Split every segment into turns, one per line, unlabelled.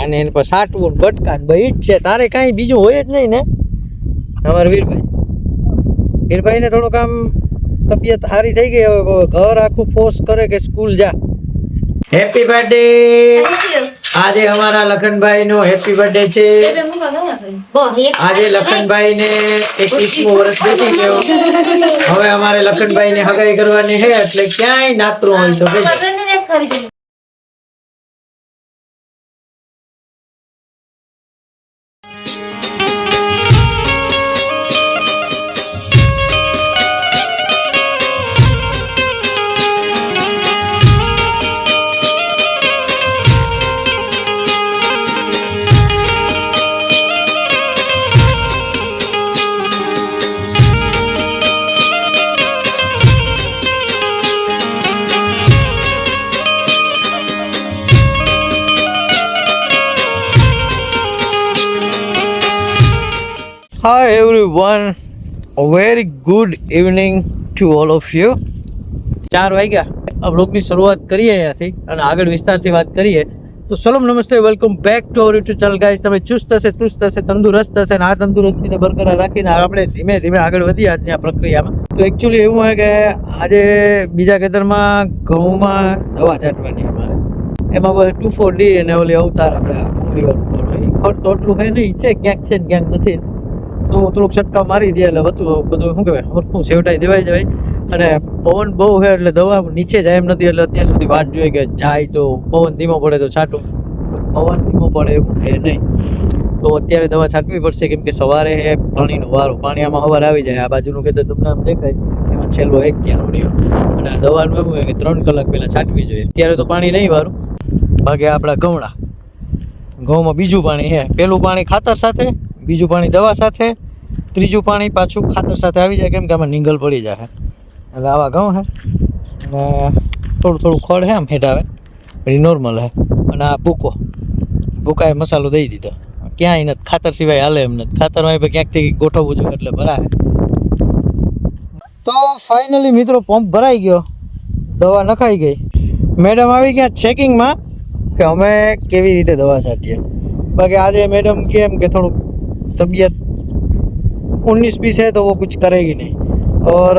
અને એને પર સાટવું ભટકા ભાઈ જ છે. તારે કાંઈ બીજું હોય જ નહીં ને. અમારા વીરભાઈ ને થોડુંક આમ તબિયત સારી થઈ ગઈ. હવે ઘર આખું ફોર્સ કરે કે સ્કૂલ જા. Happy birthday. આજે અમારા લખનભાઈ નો હેપી બર્થડે છે. આજે લખનભાઈ ને 21મો વર્ષ બેસી ગયો. હવે અમારે લખનભાઈ ને હગાઈ કરવાની છે એટલે ક્યાંય નાતરું હોય તો કહેજો. Hi everyone, a very good evening to all of you. 4 વાગ્યા આ બ્લોગની શરૂઆત કરીએ અહીંયાથી અને આગળ વિસ્તારથી વાત કરીએ તો સલામ નમસ્તે, welcome back to our YouTube channel guys. તમે ચુસ્ત હશે તંદુરસ્ત હશે અને આ તંદુરસ્તીને બરકરાર રાખીને આપણે ધીમે ધીમે આગળ વધીએ આજની આ પ્રક્રિયામાં. તો એકચ્યુઅલી એવું હોય કે આજે બીજા ખેતરમાં ઘઉંમાં દવા છાંટવાની અમારે. એમાં બસ 2,4-D અને ઓલી અવતાર આપણે ભૂંગળીવાળું ખડ તો એટલું હોય નહીં, છે ક્યાંક છે ને ક્યાંક નથી. તો થોડુંક છંટકાવ મારી દે એટલે બધું શું કહેવાય હરખું સેવટાઈ દેવાઈ જાય. અને પવન બહુ છે એટલે દવા નીચે જાય એમ નથી, એટલે અત્યાર સુધી વાટ જોઈએ કે જાય તો પવન ધીમો પડે તો છાંટું, પવન ધીમો પડે એવું છે નહીં. તો અત્યારે દવા છાંટવી પડશે કેમ કે સવારે પાણીનો વારો, પાણી આમાં સવારે આવી જાય. આ બાજુનું ખેતર તમને આમ દેખાય એમાં છેલ્લો 1 ક્યારો રહ્યો. અને આ દવાનું એવું હોય કે 3 કલાક પહેલાં છાંટવી જોઈએ. અત્યારે તો પાણી નહીં વારું, બાકી આપણા ઘઉંમાં બીજું પાણી છે. પહેલું પાણી ખાતર સાથે, બીજું પાણી દવા સાથે, ત્રીજું પાણી પાછું ખાતર સાથે આવી જાય કેમ કે આમાં નીંગલ પડી જાય. એટલે આવા ઘઉં છે અને થોડું ખડ છે આમ હેઠાવે પછી નોર્મલ છે. અને આ ભૂકાએ મસાલો દઈ દીધો. ક્યાંય નથી, ખાતર સિવાય હાલે એમ નથી. ખાતરમાં ક્યાંકથી ગોઠવવું જોઈએ એટલે ભરાય. તો ફાઇનલી મિત્રો પંપ ભરાઈ ગયો, દવા નખાઈ ગઈ. મેડમ આવી ગયા ચેકિંગમાં કે અમે કેવી રીતે દવા છાંટીએ. બાકી આજે मैडम કેમ કે થોડુંક तबीयत 19-20 है तो वो कुछ करेगी नहीं. और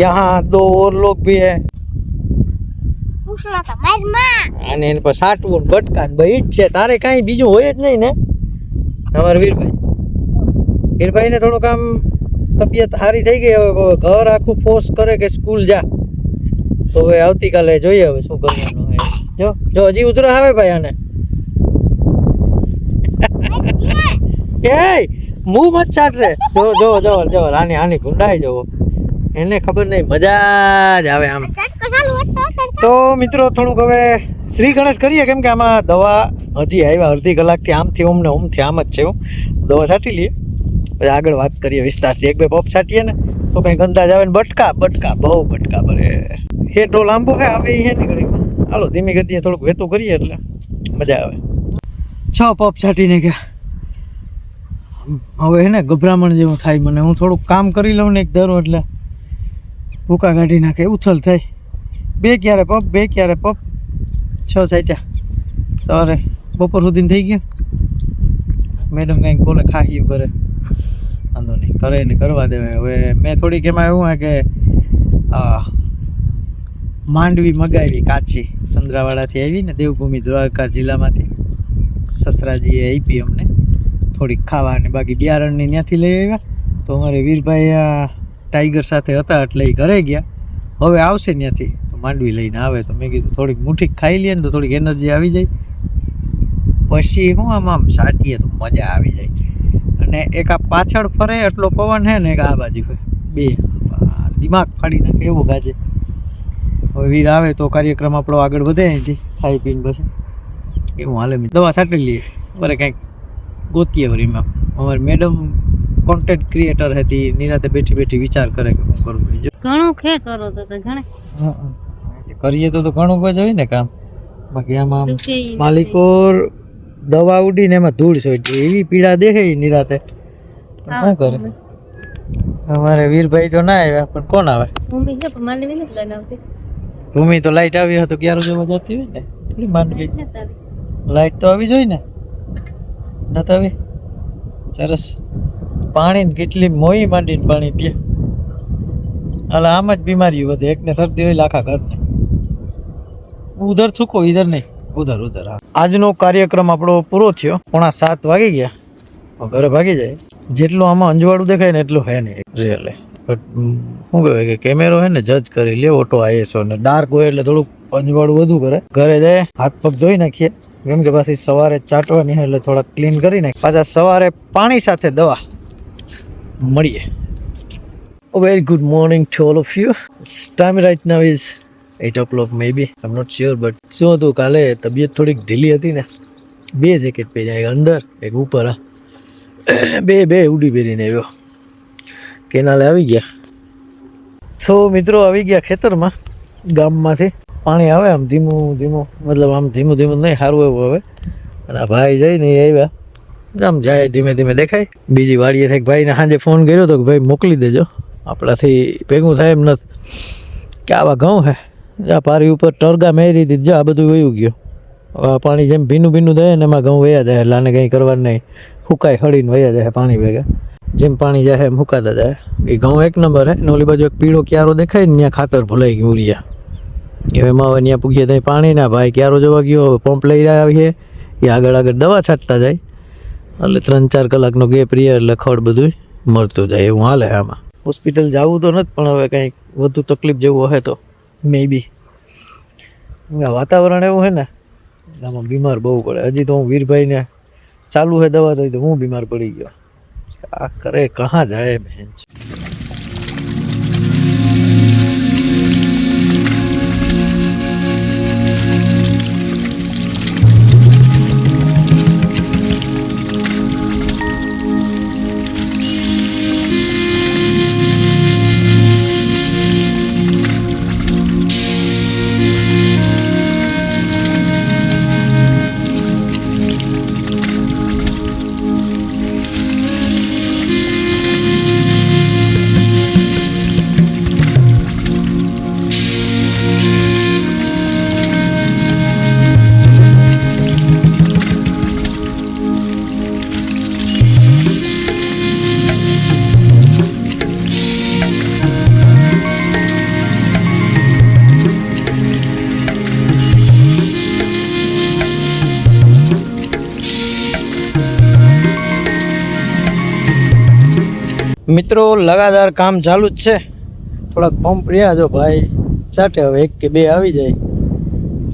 यहाँ 2 और लोग भी है અને એને પર સાટવું ભટકા ભાઈ જ છે. તારે કાંઈ બીજું હોય જ નહીં ને. અમારા વીરભાઈ ને થોડુંક આમ તબિયત સારી થઈ ગઈ. હવે ઘર આખું ફોર્સ કરે કે સ્કૂલ જા. તો હવે આવતીકાલે જોઈએ હવે શું કરવાનું હોય. જો હજી ઉતરા આવે ભાઈ આને કે મું મત ચાટ રે. જો આની ગુંડાઈ જવો, એને ખબર નહીં, મજા જ આવે આમ. તો મિત્રો થોડુંક હવે શ્રી ગણેશ કરીએ કેમ કે આમાં દવા હજી આવ્યા અડધી કલાકથી આમથી ઓમ ને ઓમથી આમ જ છે. દવા છાંટી લઈએ પછી આગળ વાત કરીએ વિસ્તારથી. 1-2 પપ છાંટીએ ને તો કંઈક અંદાજ આવે ને. બટકા બહુ બટકા ભરે. હેઠો લાંબો હે આવે એ નીકળીમાં. હાલો ધીમી ગતિએ થોડુંક વહેતું કરીએ એટલે મજા આવે. 6 પપ છાંટીને ગયા. હવે હે ને ગભરામણ જેવું થાય મને. હું થોડુંક કામ કરી લઉં ને એક ધરો એટલે ભૂકા કાઢી નાખે ઉથલ થાય. 2 ક્યારે પપ 6 છાંટ્યા. સવારે બપોર સુધીને થઈ ગયો. મેડમ કંઈક બોલે ખાહ્યું કરે, વાંધો નહીં, કરે ને કરવા દેવાય. હવે મેં થોડીક એમાં એવું હોય કે માંડવી મગાવી કાચી સંદ્રાવાડાથી આવી ને, દેવભૂમિ દ્વારકા જિલ્લામાંથી સસરાજીએ આપી અમને થોડીક ખાવા. અને બાકી બિયારણની ત્યાંથી લઈ આવ્યા. તો અમારે વીરભાઈ ટાઈગર સાથે હતા એટલે એ ઘરે ગયા. હવે આવશે ત્યાંથી તો માંડવી લઈને આવે. તો મેં કીધું થોડીક મુઠ્ઠી ખાઈ લઈએ ને તો થોડીક એનર્જી આવી જાય. પછી હું આમ સાટીએ તો મજા આવી જાય. અને એક આ પાછળ ફરે એટલો પવન છે ને, એક આ બાજુ હોય, 2 દિમાગ ફાડી નાખે એવું ગાજે. હવે વીર આવે તો કાર્યક્રમ આપણો આગળ વધે અહીંથી ખાઈ પીને પછી એવું હાલે. દવા છાંટી લઈએ બરે કંઈક ગોતીએ વરીમાં. અમારી મેડમ કોન્ટેન્ટ ક્રિએટર હતી, નિરાતે બેઠી વિચાર કરે કે શું કરવું.
ઘણું ખે કરો તો ઘણે
કરીએ તો ઘણું જ હોય ને કામ. બાકી આમાં માલિકો દવા ઉડીને એમાં ધૂળ સોટી એવી પીડા દેખાય નિરાતે. શું કરે અમારે વીરભાઈ તો ના આવ્યા, પણ કોણ આવે? ભૂમિ તો લાઈટ આવી હોય તો ક્યારે જવા જતી હોય ને. થોડી માંડવી લાઈટ તો આવી જોઈએ ને નત આવી સરસ પાણી કેટલી મોઈ માંડીને પાણી પીએ એટલે આમ જ બીમારી વધે એકને શરદી હોય આખા ઘરને ઉધર થૂકો ઇધર નહીં ઉધર ઉધર આજનો કાર્યક્રમ આપણો પૂરો થયો 6:45 વાગી ગયા ઘરે ભાગી જાય જેટલું આમાં અંજવાળું દેખાય ને એટલું હે નહીં રિયલી બટ શું કહેવાય કે કેમેરો હે ને જજ કરી લે ઓટો આઈએસઓ ને ડાર્ક હોય એટલે થોડુંક અંજવાળું વધુ કરે ઘરે જાય હાથ પગ ધોઈ નાખીએ કેમ કે પાછી સવારે ચાટવાની એટલે થોડાક ક્લીન કરી નાખીએ પાછા સવારે પાણી સાથે દવા મળીએ very good morning to all of you time right now is 8 o'clock maybe I'm not sure but શું હતું કાલે તબિયત થોડીક ઢીલી હતી ને 2 જેકેટ પહેર્યા એક અંદર એક ઉપર બે ઉડી પહેરીને આવ્યો કેનાલે આવી ગયા તો મિત્રો આવી ગયા ખેતરમાં ગામમાંથી પાણી આવે આમ ધીમું ધીમું મતલબ આમ ધીમું ધીમું નહીં સારું એવું હવે અને આ ભાઈ જઈને એ આવ્યા આમ જાય ધીમે ધીમે દેખાય બીજી વાડીએ થઈ ભાઈને સાંજે ફોન કર્યો તો કે ભાઈ મોકલી દેજો આપણાથી ભેગું થાય એમ નથી કે આવા ઘઉં હે આ પારી ઉપર ટરગા મેરી દીધી આ બધું વયું ગયું હવે પાણી જેમ ભીનું ભીનું થાય ને એમાં ઘઉં વયા જાય એટલે આને કંઈ કરવાનું નહીં હુકાઈ હળીને વયા જાય પાણી ભેગા જેમ પાણી જાય એમ હુકાતા જાય એ ઘઉં એક નંબર હે ને ઓલી બાજુ એક પીળો ક્યારો દેખાય ને ત્યાં ખાતર ભૂલાઈ ગયું ઉરિયા એમાં હવે ત્યાં પૂગીએ ત્યાં પાણી ના ભાઈ ક્યારો જવા ગયો પંપ લઈ આવીએ એ આગળ આગળ દવા છાંટતા જાય એટલે 3-4 કલાકનો ગેપ રહે એટલે ખડ બધું મળતું જાય એવું હાલે આમાં હોસ્પિટલ જવું તો નથી પણ હવે કંઈક વધુ તકલીફ જેવું હશે તો મે બી વાતાવરણ એવું છે ને આમાં બીમાર બહુ પડે હજી તો હું વીરભાઈને ચાલુ છે દવા તો હું બીમાર પડી ગયો આ કરે કहाँ જાય બહેન મિત્રો લગાતાર કામ ચાલુ જ છે થોડાક પંપ રહ્યા જો ભાઈ ચાટે હવે 1 કે 2 આવી જાય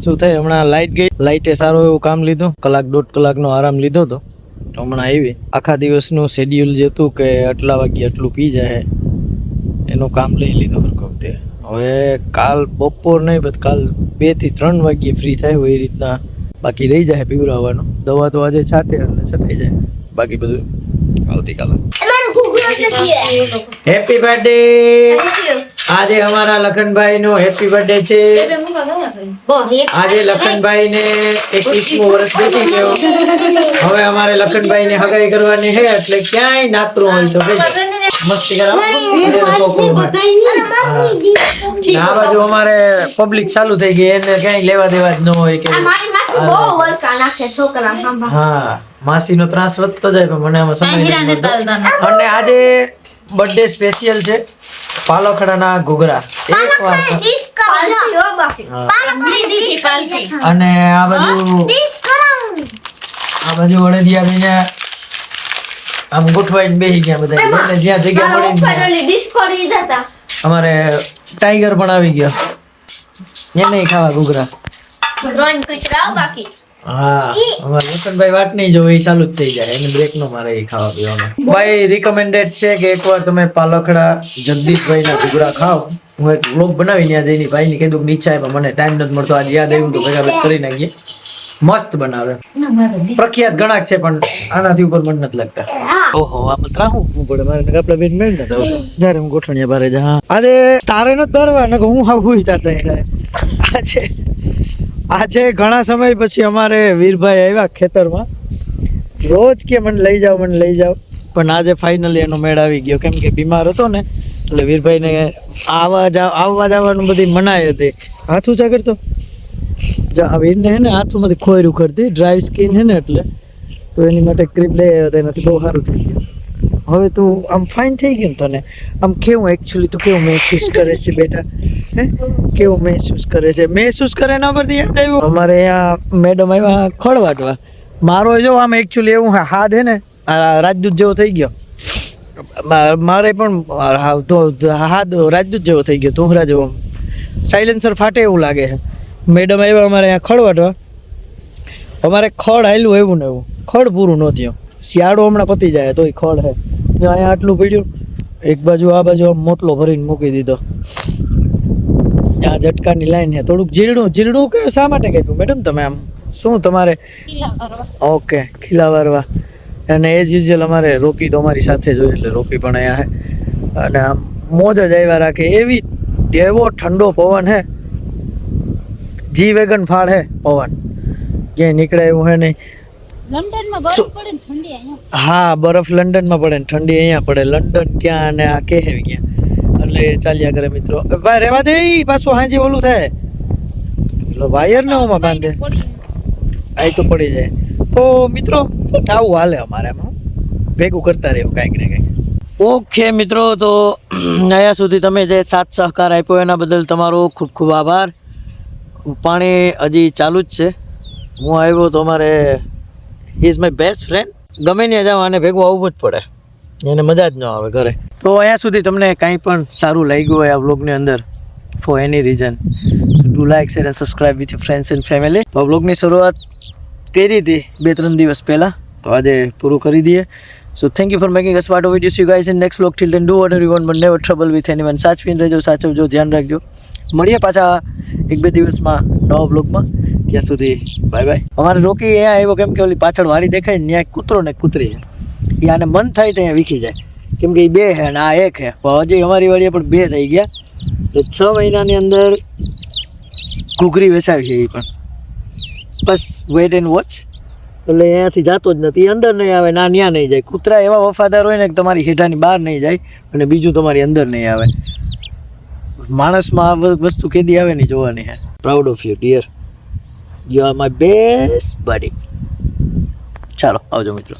શું થાય હમણાં લાઇટ ગઈ લાઇટે સારું એવું કામ લીધું 1-1.5 કલાકનો આરામ લીધો તો હમણાં આવી આખા દિવસનું શેડ્યુલ જે હતું કે આટલા વાગ્યે આટલું પી જાય એનું કામ લઈ લીધું વખતે હવે કાલ બપોર નહીં બસ કાલ 2 થી 3 વાગ્યે ફ્રી થાય એ રીતના બાકી રહી જાય પીવડાવવાનું દવા તો આજે છાંટે એટલે છટાઈ જાય બાકી બધું આવતીકાલે હેપી બર્થડે આજે हमारा लखनभाई नो हैप्पी बर्थडे छे આજે લખનભાઈ ને 21મો વર્ષ બેસી ગયો હવે અમારે લખનભાઈ ને હગાઈ કરવાની છે એટલે ક્યાંય નાતરો હોય તો મસ્તી કરાવો આ બાજુ અમારે પબ્લિક ચાલુ થઈ ગઈ એને ક્યાંય લેવા દેવા જ ન હોય કે હા માસીનો ત્રાસ વધતો જાય પણ મને આમાં સમય નથી મળતો અને આજે બર્થડે સ્પેશિયલ છે પાલોખડાના ઘૂઘરા એકવાર અને આ બાજુ વડેદિયા બીને આમ ગોઠવાઈને બેસી ગયા બધા એટલે જ્યાં જગ્યા મળી અમારે ટાઈગર પણ આવી ગયો એને ખાવા ઘૂઘરા હા અમારે લખનભાઈ વાત નહીં જો એ ચાલુ જ થઈ જાય એને બ્રેક નો મારે એ ખાવા પીવાનો ભાઈ રિકમેન્ડેડ છે કે એકવાર તમે પાલખડા જગદીશભાઈ ના ઘૂઘરા ખાઓ હું એક વ્લોગ બનાવી ત્યાં જઈને ભાઈ ને કીધું કે ઈચ્છા પણ મને ટાઈમ નથી મળતો આજે યાદ આવ્યું તો ભેગા કરી નાખીએ મસ્ત બનાવે પ્રખ્યાત ઘણા છે પણ આનાથી ઉપર મન નથી લાગતા ઓહો આમાં ત્રાહું હું પડે મારે આપડા બેન મેળ ન થતો જ્યારે હું ગોઠણિયા બારે જા આજે તારે નથી ભરવા ને હું હાવ હુઈ તારતા આજે ઘણા સમય પછી અમારે વીરભાઈ આવ્યા ખેતરમાં રોજ કે મને લઈ જાઓ પણ આજે ફાઇનલી એનો મેળ આવી ગયો કેમ કે બીમાર હતો ને એટલે વીરભાઈને આવવા જવાનું બધી મનાઈ હતી હાથ ઊંચા કરતો જો આ વીરને હે ને હાથોમાંથી ખોયરું કરતી ડ્રાય સ્કિન હે ને એટલે તો એની માટે ક્રીમ લઈ આવ્યો તો એનાથી બહુ સારું થઈ ગયું. હવે તું આમ ફાઇન થઈ ગયું ને તને આમ કેવું એકચ્યુઅલી તું કેવું મહેસૂસ કરે છે બેટા? હે કેવું મહેસૂસ કરે છે? મહેસૂસ કરે એના પરથી યાદ આવ્યું અમારે અહીંયા મેડમ આવ્યા ખડ વાટવા. મારો જો આમ એકચ્યુઅલી એવું હાથ હે ને રાજદૂત જેવો થઈ ગયો. મારે પણ હાથ રાજદૂત જેવો થઈ ગયો, તુહરા જેવો. સાયલેન્સર ફાટે એવું લાગે છે. મેડમ આવ્યા અમારે અહીંયા ખડ વાટવા. અમારે ખડ હાલ્યું એવું ને એવું, ખડ પૂરું ન થયું. શિયાળો હમણાં પતી જાય તોય ખડ હે. અહીંયા આટલું પડ્યું, એક બાજુ આ બાજુ આમ મોટલો ભરીને મૂકી દીધો. આ ઝટકાની લાઈન છે. થોડુંક જીરડું કે શા માટે કાપ્યું મેડમ તમે? આમ શું તમારે? ઓકે, ખીલા વારવા. અને એઝ યુઝ્યુઅલ અમારે રોકી તો અમારી સાથે જોઈએ એટલે રોકી પણ અહીંયા છે. અને આમ મોજ જ આવ્યા રાખે એવો ઠંડો પવન હે. જી વેગન ફાળ હે પવન, ક્યાંય નીકળે એવું હે નહીં.
લંડનમાં બરફ પડે ને ઠંડી અહીંયા.
હા, બરફ લંડનમાં પડે ને ઠંડી અહીંયા પડે. લંડન ક્યાં અને આ કે ક્યાં, એટલે ચાલ્યા કરે મિત્રો. ભાઈ રહેવા દે, પાછું હાંજે ઓલું થાય એટલે વાયર ને ઓમાં બાંધે આ તો પડી જાય. તો મિત્રો આવું હાલે અમારે એમાં, ભેગું કરતા રહ્યો કાંઈક ને કાંઈક. ઓકે મિત્રો, તો અહીંયા સુધી તમે જે સાથ સહકાર આપ્યો એના બદલ તમારો ખૂબ ખૂબ આભાર. પાણી હજી ચાલુ જ છે. હું આવ્યો તો અમારે ઇઝ માય બેસ્ટ ફ્રેન્ડ. ગમે ત્યાં જાવ આને ભેગું આવવું જ પડે, એને મજા જ ન આવે ઘરે. તો અહીંયા સુધી તમને કાંઈ પણ સારું લાગ્યું હોય આ વ્લોગની અંદર for any reason, so do like, share and subscribe with your friends and family. તો આ વ્લોગની શરૂઆત કરી હતી 2-3 દિવસ પહેલાં, તો આજે પૂરું કરી દઈએ. So thank you for making us part of video. C you guys in next vlog. Till then do what you want but never trouble with anyone. સાચવીને રહેજો, સાચવજો, ધ્યાન રાખજો. મળીએ પાછા 1-2 દિવસમાં નવા બ્લોગમાં. ત્યાં સુધી બાય બાય. અમારે રોકી અહીંયા આવ્યો કેમ કે ઓલી પાછળ વાડી દેખાય ને ત્યાં કૂતરો ને કૂતરી છે. એ આને મન થાય ત્યાં વીખી જાય કેમ કે એ 2 છે ને આ 1 છે. પણ હજી અમારી વાડીએ પણ 2 થઈ ગયા. તો 6 મહિનાની અંદર ઘૂઘરી વેચાવી છે એ પણ. બસ વેટ એન્ડ વોચ. એટલે અહીંયાથી જતો જ નથી, અંદર નહીં આવે ના ત્યાં નહીં જાય. કૂતરા એવા વફાદાર હોય ને કે તમારી હેઠાની બહાર નહીં જાય અને બીજું તમારી અંદર નહીં આવે. માણસમાં આ વસ્તુ કેદી આવે નહીં જોવાની છે. Proud of you dear, you are my best buddy. ચાલો આવજો મિત્રો.